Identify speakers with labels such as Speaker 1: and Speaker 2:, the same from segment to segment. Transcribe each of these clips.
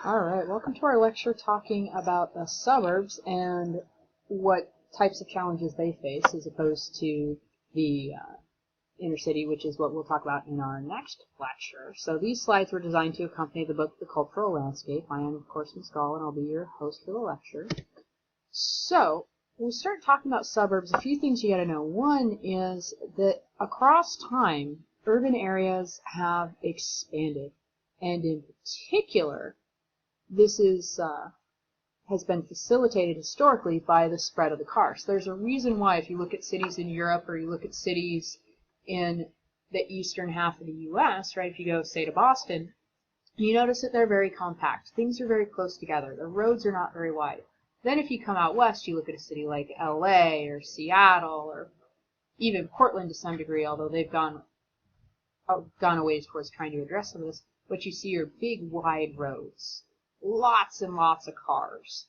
Speaker 1: Alright, welcome to our lecture talking about the suburbs and what types of challenges they face as opposed to the inner city, which is what we'll talk about in our next lecture. So these slides were designed to accompany the book The Cultural Landscape. I am, of course, Ms. Gall, and I'll be your host for the lecture. So, when we start talking about suburbs, a few things you got to know. One is that across time, urban areas have expanded, and in particular, this has been facilitated historically by the spread of the car. So there's a reason why if you look at cities in Europe or you look at cities in the eastern half of the U.S., right, if you go, say, to Boston, you notice that they're very compact. Things are very close together. The roads are not very wide. Then if you come out west, you look at a city like L.A. or Seattle or even Portland to some degree, although they've gone a ways towards trying to address some of this. What you see are big, wide roads. Lots and lots of cars,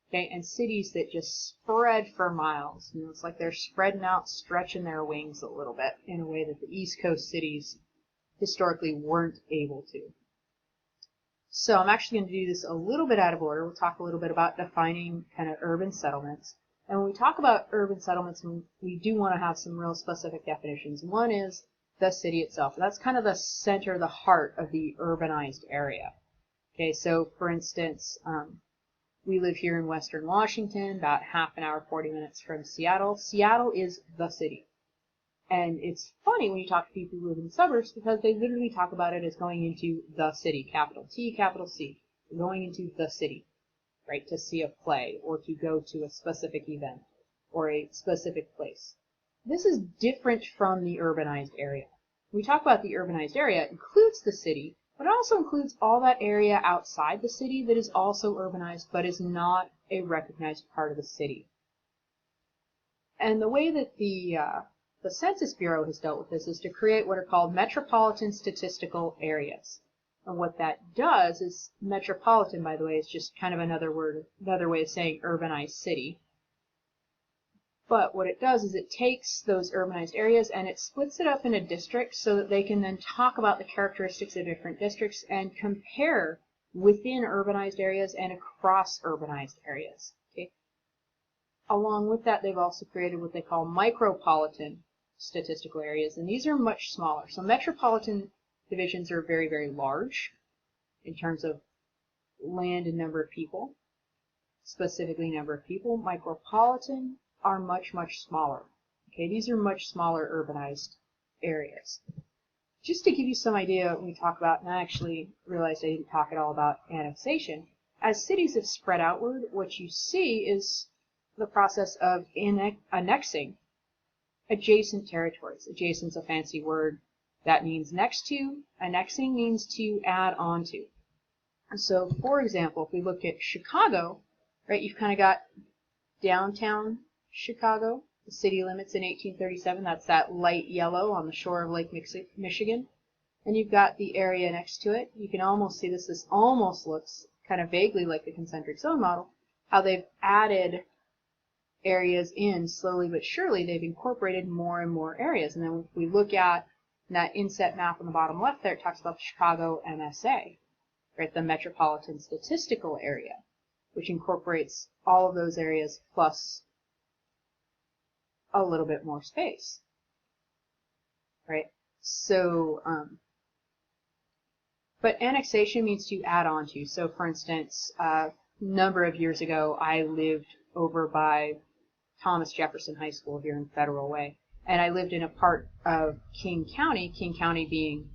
Speaker 1: okay, and cities that just spread for miles. You know, it's like they're spreading out, stretching their wings a little bit in a way that the East Coast cities historically weren't able to. So I'm actually going to do this a little bit out of order. We'll talk a little bit about defining kind of urban settlements. And when we talk about urban settlements, we do want to have some real specific definitions. One is the city itself. That's kind of the center, the heart of the urbanized area. Okay, so for instance, we live here in Western Washington, about half an hour, 40 minutes from Seattle. Seattle is the city. And it's funny when you talk to people who live in the suburbs because they literally talk about it as going into the city, capital T, capital C, going into the city, right, to see a play or to go to a specific event or a specific place. This is different from the urbanized area. When we talk about the urbanized area, it includes the city, but it also includes all that area outside the city that is also urbanized but is not a recognized part of the city. And the way that the Census Bureau has dealt with this is to create what are called metropolitan statistical areas. And what that does is, metropolitan, by the way, is just kind of another way of saying urbanized city. But what it does is it takes those urbanized areas and it splits it up into districts so that they can then talk about the characteristics of different districts and compare within urbanized areas and across urbanized areas. Okay? Along with that, they've also created what they call micropolitan statistical areas, and these are much smaller. So metropolitan divisions are very, very large in terms of land and number of people, specifically number of people. Micropolitan are much, much smaller. Okay, these are much smaller urbanized areas. Just to give you some idea when we talk about, and I actually realized I didn't talk at all about annexation, as cities have spread outward, what you see is the process of annexing adjacent territories. Adjacent is a fancy word that means next to. Annexing means to add on to. So, for example, if we look at Chicago, right, you've kind of got downtown Chicago, the city limits in 1837. That's that light yellow on the shore of Lake Michigan. And you've got the area next to it. You can almost see this. This almost looks kind of vaguely like the concentric zone model, how they've added areas in slowly but surely. They've incorporated more and more areas. And then if we look at that inset map on the bottom left there, it talks about the Chicago MSA, right, the Metropolitan Statistical Area, which incorporates all of those areas plus a little bit more space, right? So, but annexation means to add on to. So, for instance, a number of years ago, I lived over by Thomas Jefferson High School here in Federal Way, and I lived in a part of King County being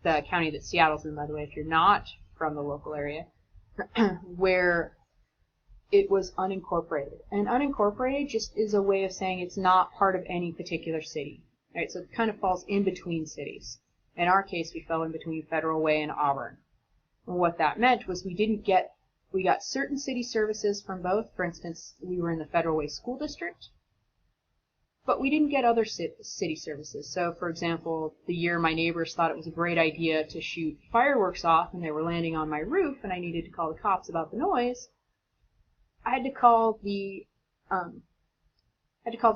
Speaker 1: the county that Seattle's in, by the way, if you're not from the local area, where it was unincorporated. And unincorporated just is a way of saying it's not part of any particular city. Right? So it kind of falls in between cities. In our case, we fell in between Federal Way and Auburn. And what that meant was we got certain city services from both. For instance, we were in the Federal Way School District, but we didn't get other city services. So, for example, the year my neighbors thought it was a great idea to shoot fireworks off and they were landing on my roof and I needed to call the cops about the noise, I had to call the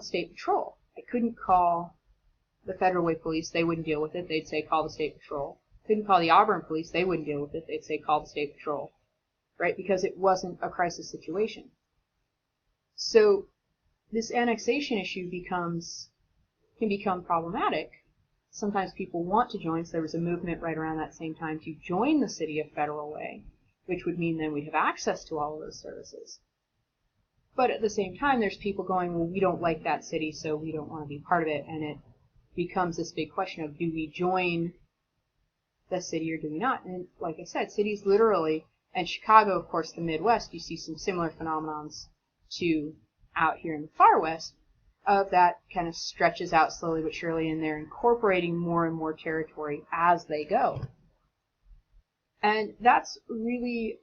Speaker 1: State Patrol. I couldn't call the Federal Way Police. They wouldn't deal with it. They'd say call the State Patrol. Couldn't call the Auburn Police. They wouldn't deal with it. They'd say call the State Patrol. right? Because it wasn't a crisis situation. So this annexation issue can become problematic. Sometimes people want to join, so there was a movement right around that same time to join the city of Federal Way, which would mean then we'd have access to all of those services. But at the same time, there's people going, well, we don't like that city, so we don't want to be part of it, and it becomes this big question of, do we join the city or do we not? And like I said, cities literally, and Chicago, of course, the Midwest, you see some similar phenomenons to out here in the far west, of that kind of stretches out slowly but surely, and they're incorporating more and more territory as they go. And that's really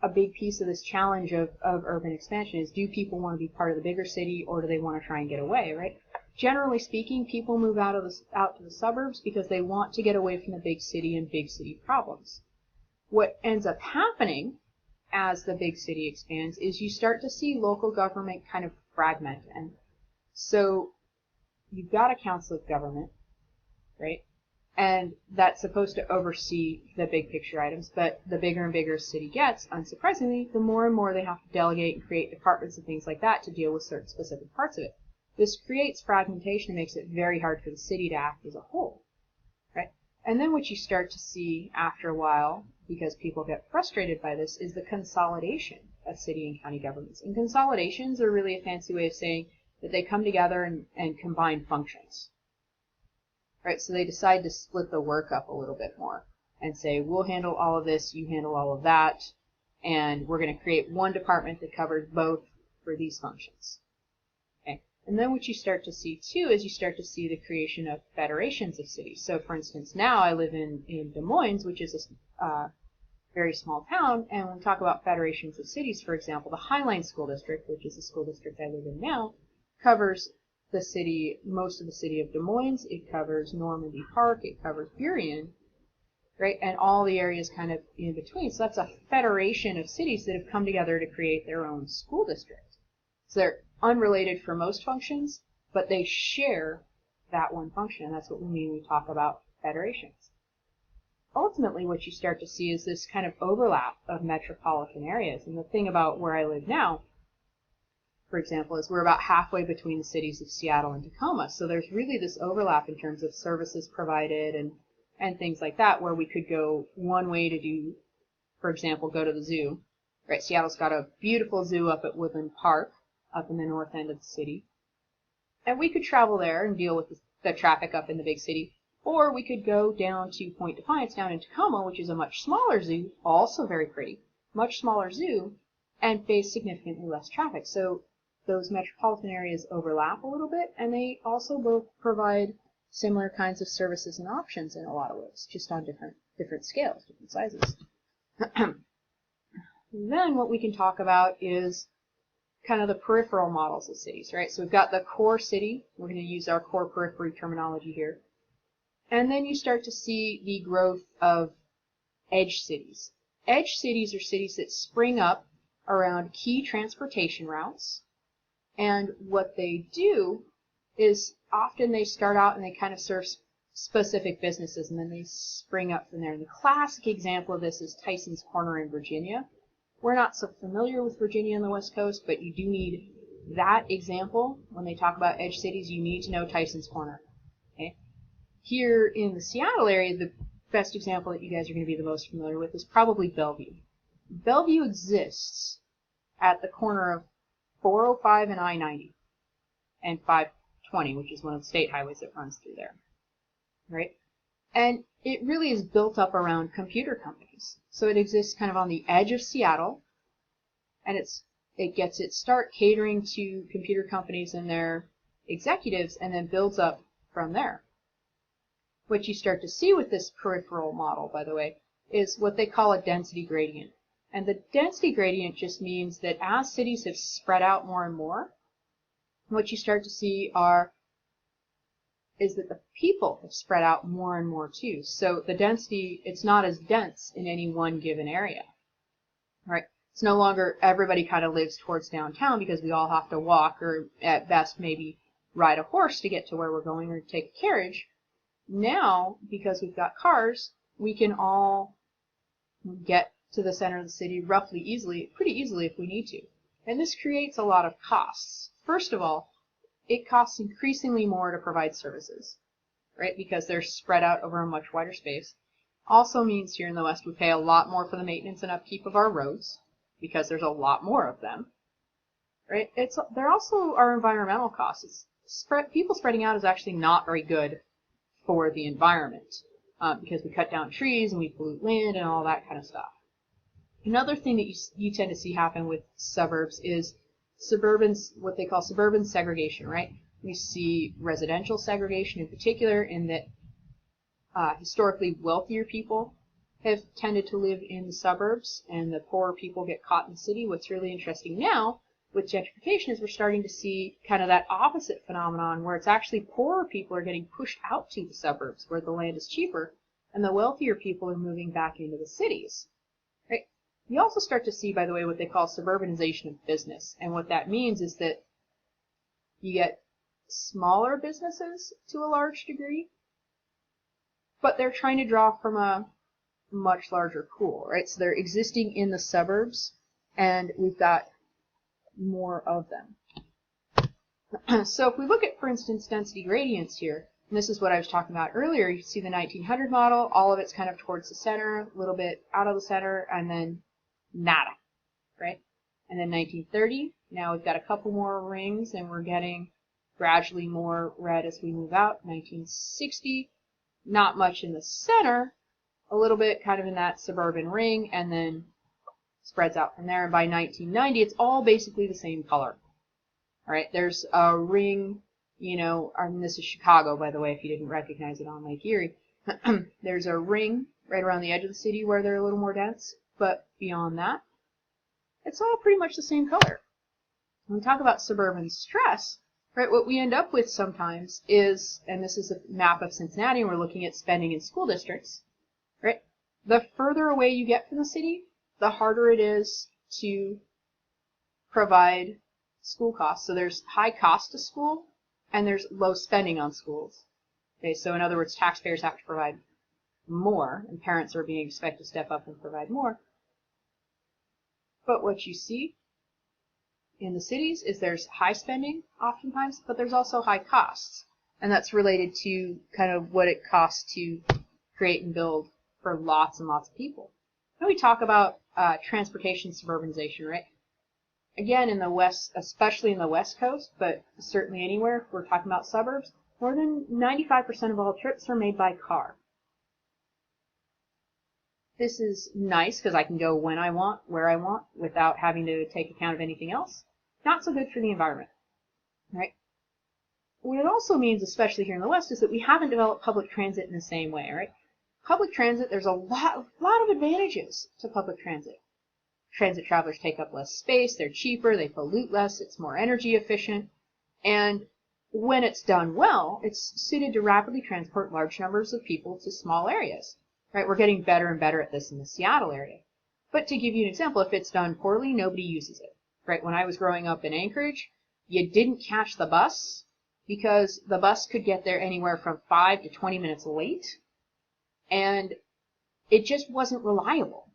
Speaker 1: a big piece of this challenge of urban expansion is, do people want to be part of the bigger city or do they want to try and get away, right? Generally speaking, people move out to the suburbs because they want to get away from the big city and big city problems. What ends up happening as the big city expands is you start to see local government kind of fragment. And so you've got a council of government, right? And that's supposed to oversee the big picture items, but the bigger and bigger a city gets, unsurprisingly, the more and more they have to delegate and create departments and things like that to deal with certain specific parts of it. This creates fragmentation and makes it very hard for the city to act as a whole, right? And then what you start to see after a while, because people get frustrated by this, is the consolidation of city and county governments. And consolidations are really a fancy way of saying that they come together and combine functions. Right, so they decide to split the work up a little bit more and say, we'll handle all of this, you handle all of that, and we're going to create one department that covers both for these functions. Okay, and then what you start to see too is you start to see the creation of federations of cities. So for instance, now I live in Des Moines, which is a very small town, and when we talk about federations of cities, for example, the Highline School District, which is the school district I live in now, covers the city, most of the city of Des Moines, it covers Normandy Park, it covers Burien, right, and all the areas kind of in between. So that's a federation of cities that have come together to create their own school district. So they're unrelated for most functions, but they share that one function, and that's what we mean when we talk about federations. Ultimately, what you start to see is this kind of overlap of metropolitan areas, and the thing about where I live now, for example, is we're about halfway between the cities of Seattle and Tacoma. So there's really this overlap in terms of services provided and things like that, where we could go one way to do, for example, go to the zoo. Right, Seattle's got a beautiful zoo up at Woodland Park, up in the north end of the city. And we could travel there and deal with the traffic up in the big city. Or we could go down to Point Defiance down in Tacoma, which is a much smaller zoo, also very pretty, much smaller zoo, and face significantly less traffic. So those metropolitan areas overlap a little bit, and they also both provide similar kinds of services and options in a lot of ways, just on different scales, different sizes. Then what we can talk about is kind of the peripheral models of cities, right? So we've got the core city. We're going to use our core periphery terminology here. And then you start to see the growth of edge cities. Edge cities are cities that spring up around key transportation routes. And what they do is often they start out and they kind of serve specific businesses, and then they spring up from there. And the classic example of this is Tyson's Corner in Virginia. We're not so familiar with Virginia on the West Coast, but you do need that example. When they talk about edge cities, you need to know Tyson's Corner. Okay? Here in the Seattle area, the best example that you guys are going to be the most familiar with is probably Bellevue. Bellevue exists at the corner of 405 and I-90 and 520, which is one of the state highways that runs through there, right? And it really is built up around computer companies. So it exists kind of on the edge of Seattle, and it gets its start catering to computer companies and their executives, and then builds up from there. What you start to see with this peripheral model, by the way, is what they call a density gradient. And the density gradient just means that as cities have spread out more and more, what you start to see is that the people have spread out more and more too. So the density, it's not as dense in any one given area, right? It's no longer everybody kind of lives towards downtown because we all have to walk or at best maybe ride a horse to get to where we're going or take a carriage. Now, because we've got cars, we can all get to the center of the city pretty easily if we need to. And this creates a lot of costs. First of all, it costs increasingly more to provide services, right? Because they're spread out over a much wider space. Also means here in the West we pay a lot more for the maintenance and upkeep of our roads because there's a lot more of them, right? There also are environmental costs. People spreading out is actually not very good for the environment because we cut down trees and we pollute land and all that kind of stuff. Another thing that you tend to see happen with suburbs is what they call suburban segregation, right? We see residential segregation in particular in that historically wealthier people have tended to live in the suburbs and the poorer people get caught in the city. What's really interesting now with gentrification is we're starting to see kind of that opposite phenomenon where it's actually poorer people are getting pushed out to the suburbs where the land is cheaper and the wealthier people are moving back into the cities, right? You also start to see, by the way, what they call suburbanization of business. And what that means is that you get smaller businesses to a large degree, but they're trying to draw from a much larger pool, right? So they're existing in the suburbs, and we've got more of them. So if we look at, for instance, density gradients here, and this is what I was talking about earlier, you see the 1900 model, all of it's kind of towards the center, a little bit out of the center, and then nada, right? And then 1930, now we've got a couple more rings, and we're getting gradually more red as we move out. 1960, not much in the center, a little bit kind of in that suburban ring, and then spreads out from there. And by 1990, it's all basically the same color. All right, there's a ring, and this is Chicago, by the way, if you didn't recognize it on Lake Erie. There's a ring right around the edge of the city where they're a little more dense, but beyond that, it's all pretty much the same color. When we talk about suburban stress, right, what we end up with sometimes is, and this is a map of Cincinnati, and we're looking at spending in school districts, right? The further away you get from the city, the harder it is to provide school costs. So there's high cost to school, and there's low spending on schools. Okay, so in other words, taxpayers have to provide more, and parents are being expected to step up and provide more. But what you see in the cities is there's high spending oftentimes, but there's also high costs. And that's related to kind of what it costs to create and build for lots and lots of people. Now we talk about transportation suburbanization, right? Again, in the West, especially in the West Coast, but certainly anywhere, if we're talking about suburbs, more than 95% of all trips are made by car. This is nice because I can go when I want, where I want, without having to take account of anything else. Not so good for the environment, right? What it also means, especially here in the West, is that we haven't developed public transit in the same way, right? Public transit, there's a lot of advantages to public transit. Transit travelers take up less space, they're cheaper, they pollute less, it's more energy efficient, and when it's done well, it's suited to rapidly transport large numbers of people to small areas. Right, we're getting better and better at this in the Seattle area. But to give you an example, if it's done poorly, nobody uses it. Right, when I was growing up in Anchorage, you didn't catch the bus because the bus could get there anywhere from 5 to 20 minutes late, and it just wasn't reliable.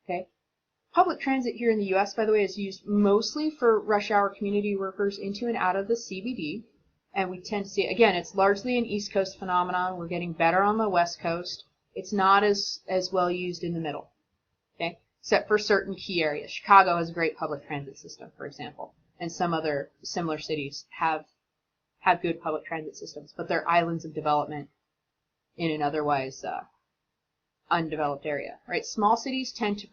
Speaker 1: Okay, public transit here in the U.S., by the way, is used mostly for rush hour community workers into and out of the CBD, and we tend to see, again, it's largely an East Coast phenomenon. We're getting better on the West Coast. It's not as well used in the middle, okay, except for certain key areas. Chicago has a great public transit system, for example, and some other similar cities have good public transit systems, but they're islands of development in an otherwise undeveloped area, right? Small cities tend to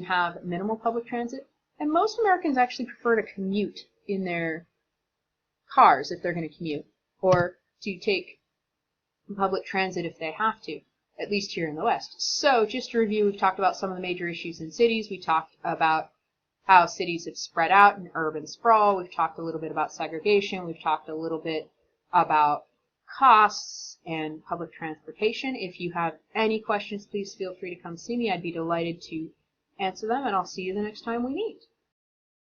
Speaker 1: have minimal public transit, and most Americans actually prefer to commute in their cars if they're going to commute, or to take public transit if they have to, at least here in the West. So just to review, we've talked about some of the major issues in cities. We talked about how cities have spread out in urban sprawl. We've talked a little bit about segregation. We've talked a little bit about costs and public transportation. If you have any questions, please feel free to come see me. I'd be delighted to answer them, and I'll see you the next time we meet.